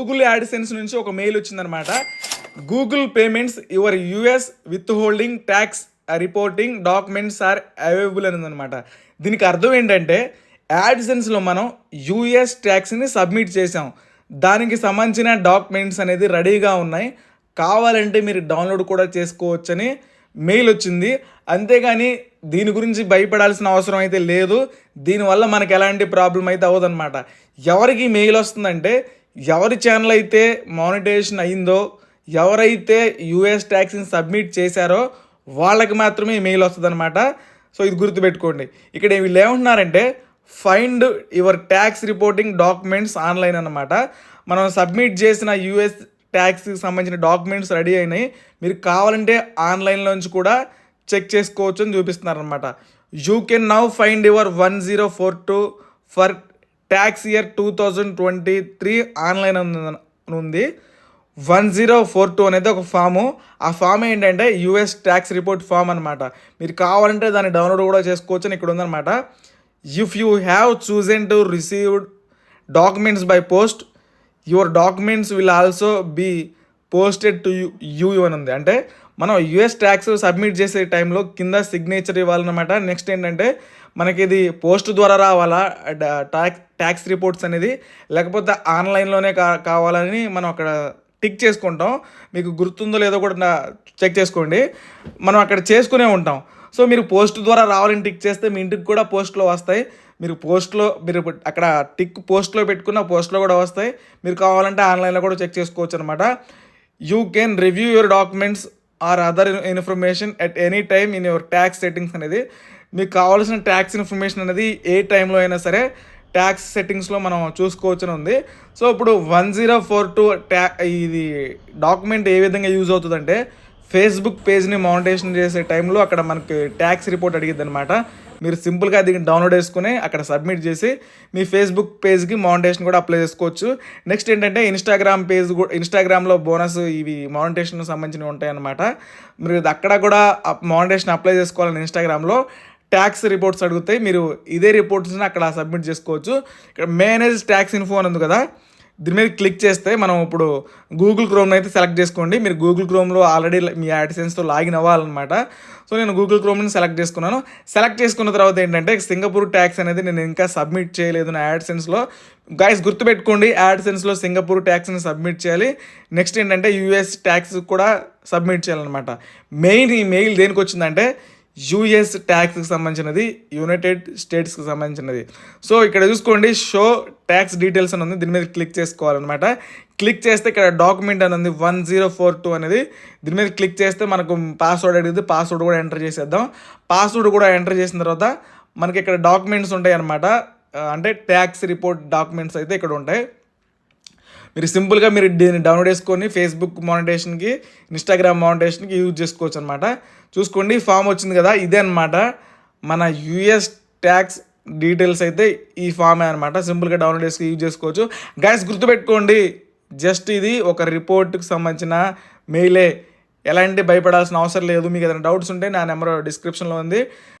Google AdSense నుంచి ఒక mail వచ్చిందనమాట. Google payments your US withholding tax reporting documents are available అని ఉందన్నమాట. దీనికి అర్థం ఏంటంటే యాడ్సెన్స్లో మనం యూఎస్ ట్యాక్స్ని సబ్మిట్ చేసాం, దానికి సంబంధించిన డాక్యుమెంట్స్ అనేది రెడీగా ఉన్నాయి, కావాలంటే మీరు డౌన్లోడ్ కూడా చేసుకోవచ్చని మెయిల్ వచ్చింది. అంతేగాని దీని గురించి భయపడాల్సిన అవసరం అయితే లేదు. దీనివల్ల మనకు ఎలాంటి ప్రాబ్లం అయితే అవ్వదన్నమాట. ఎవరికి మెయిల్ వస్తుందంటే ఎవరి ఛానల్ అయితే మానిటైజేషన్ అయిందో, ఎవరైతే యూఎస్ ట్యాక్స్ని సబ్మిట్ చేశారో వాళ్ళకి మాత్రమే మెయిల్ వస్తుంది అనమాట. సో ఇది గుర్తుపెట్టుకోండి. ఇక్కడ వీళ్ళు ఏమంటున్నారంటే find your tax reporting documents online అన్నమాట. మనం సబ్మిట్ చేసిన యూఎస్ ట్యాక్స్కి సంబంధించిన డాక్యుమెంట్స్ రెడీ అయినాయి, మీరు కావాలంటే ఆన్లైన్లోంచి కూడా చెక్ చేసుకోవచ్చు అని చూపిస్తున్నారు అనమాట. You can now find your 1042 for tax year 2023 online ఉంది. 1042 అనేది ఒక ఫాము. ఆ ఫామ్ ఏంటంటే యూఎస్ ట్యాక్స్ రిపోర్ట్ ఫామ్ అనమాట. మీరు కావాలంటే దాన్ని డౌన్లోడ్ కూడా చేసుకోవచ్చు అని ఇక్కడ ఉందన్నమాట. If you have chosen to received documents by post, your documents will also be posted to you అని ఉంది. అంటే మనం యూఎస్ ట్యాక్స్ సబ్మిట్ చేసే టైంలో కింద సిగ్నేచర్ ఇవ్వాలన్నమాట. నెక్స్ట్ ఏంటంటే మనకి ఇది పోస్ట్ ద్వారా రావాలా ట్యాక్స్ రిపోర్ట్స్ అనేది, లేకపోతే ఆన్లైన్లోనే కావాలని మనం అక్కడ టిక్ చేసుకుంటాం. మీకు గుర్తుందో లేదో కూడా చెక్ చేసుకోండి, మనం అక్కడ చేసుకునే ఉంటాం. సో మీరు పోస్ట్ ద్వారా రావాలని టిక్ చేస్తే మీ ఇంటికి కూడా పోస్ట్లో వస్తాయి. మీరు అక్కడ టిక్ పోస్ట్లో పెట్టుకున్న పోస్ట్లో కూడా వస్తాయి. మీరు కావాలంటే ఆన్లైన్లో కూడా చెక్ చేసుకోవచ్చు అనమాట. You can review your documents or other information at any time in your tax settings అనేది. మీకు కావాల్సిన ట్యాక్స్ ఇన్ఫర్మేషన్ అనేది ఏ టైంలో అయినా సరే ట్యాక్స్ సెట్టింగ్స్లో మనం చూసుకోవచ్చని ఉంది. సో ఇప్పుడు 1042 ఇది డాక్యుమెంట్ ఏ విధంగా యూజ్ అవుతుందంటే ఫేస్బుక్ పేజ్ని మానిటైజేషన్ చేసే టైంలో అక్కడ మనకి ట్యాక్స్ రిపోర్ట్ అడిగిద్ది అనమాట. మీరు సింపుల్గా దీన్ని డౌన్లోడ్ చేసుకుని అక్కడ సబ్మిట్ చేసి మీ ఫేస్బుక్ పేజ్కి మానిటైజేషన్ కూడా అప్లై చేసుకోవచ్చు. నెక్స్ట్ ఏంటంటే ఇన్స్టాగ్రామ్లో బోనస్ ఇవి మానిటైజేషన్ సంబంధించినవి ఉంటాయన్నమాట. మీరు అక్కడ కూడా మానిటైజేషన్ అప్లై చేసుకోవాలని ఇన్స్టాగ్రామ్లో ట్యాక్స్ రిపోర్ట్స్ అడుగుతాయి. మీరు ఇదే రిపోర్ట్స్ని అక్కడ సబ్మిట్ చేసుకోవచ్చు. ఇక్కడ మేనేజ్ ట్యాక్స్ ఇన్ఫో అని ఉంది కదా, దీని మీద క్లిక్ చేస్తే మనం ఇప్పుడు గూగుల్ క్రోమ్ని అయితే సెలెక్ట్ చేసుకోండి. మీరు గూగుల్ క్రోమ్లో ఆల్రెడీ మీ యాడ్సెన్స్తో లాగిన్ అవ్వాలన్నమాట. సో నేను గూగుల్ క్రోమ్ని సెలెక్ట్ చేసుకున్నాను. సెలెక్ట్ చేసుకున్న తర్వాత ఏంటంటే సింగపూర్ ట్యాక్స్ అనేది నేను ఇంకా సబ్మిట్ చేయలేదు నా యాడ్సెన్స్లో. గైస్ గుర్తుపెట్టుకోండి, యాడ్సెన్స్లో సింగపూర్ ట్యాక్స్ని సబ్మిట్ చేయాలి. నెక్స్ట్ ఏంటంటే యూఎస్ ట్యాక్స్ కూడా సబ్మిట్ చేయాలన్నమాట. మెయిన్ ఈ మెయిల్ దేనికి వచ్చిందంటే యూఎస్ ట్యాక్స్కి సంబంధించినది, యునైటెడ్ స్టేట్స్కి సంబంధించినది. సో ఇక్కడ చూసుకోండి, షో ట్యాక్స్ డీటెయిల్స్ అని ఉంది, దీని మీద క్లిక్ చేసుకోవాలన్నమాట. క్లిక్ చేస్తే ఇక్కడ డాక్యుమెంట్ అని ఉంది 1042 అనేది, దీని మీద క్లిక్ చేస్తే మనకు పాస్వర్డ్ అడిగింది, పాస్వర్డ్ కూడా ఎంటర్ చేసేద్దాం. పాస్వర్డ్ కూడా ఎంటర్ చేసిన తర్వాత మనకి ఇక్కడ డాక్యుమెంట్స్ ఉంటాయి అన్నమాట. అంటే ట్యాక్స్ రిపోర్ట్ డాక్యుమెంట్స్ అయితే ఇక్కడ ఉంటాయి. మీరు సింపుల్గా మీరు దీన్ని డౌన్లోడ్ చేసుకొని ఫేస్బుక్ మానిటైజేషన్కి, ఇన్స్టాగ్రామ్ మానిటైజేషన్కి యూజ్ చేసుకోవచ్చు అనమాట. చూసుకోండి, ఫామ్ వచ్చింది కదా, ఇదే అనమాట మన యూఎస్ ట్యాక్స్ డీటెయిల్స్ అయితే ఈ ఫామే అనమాట. సింపుల్గా డౌన్లోడ్ చేసుకుని యూజ్ చేసుకోవచ్చు. గైస్ గుర్తుపెట్టుకోండి, జస్ట్ ఇది ఒక రిపోర్ట్కి సంబంధించిన మెయిలే, ఎలాంటి భయపడాల్సిన అవసరం లేదు. మీకు ఏదైనా డౌట్స్ ఉంటే నా నెంబర్ డిస్క్రిప్షన్లో ఉంది.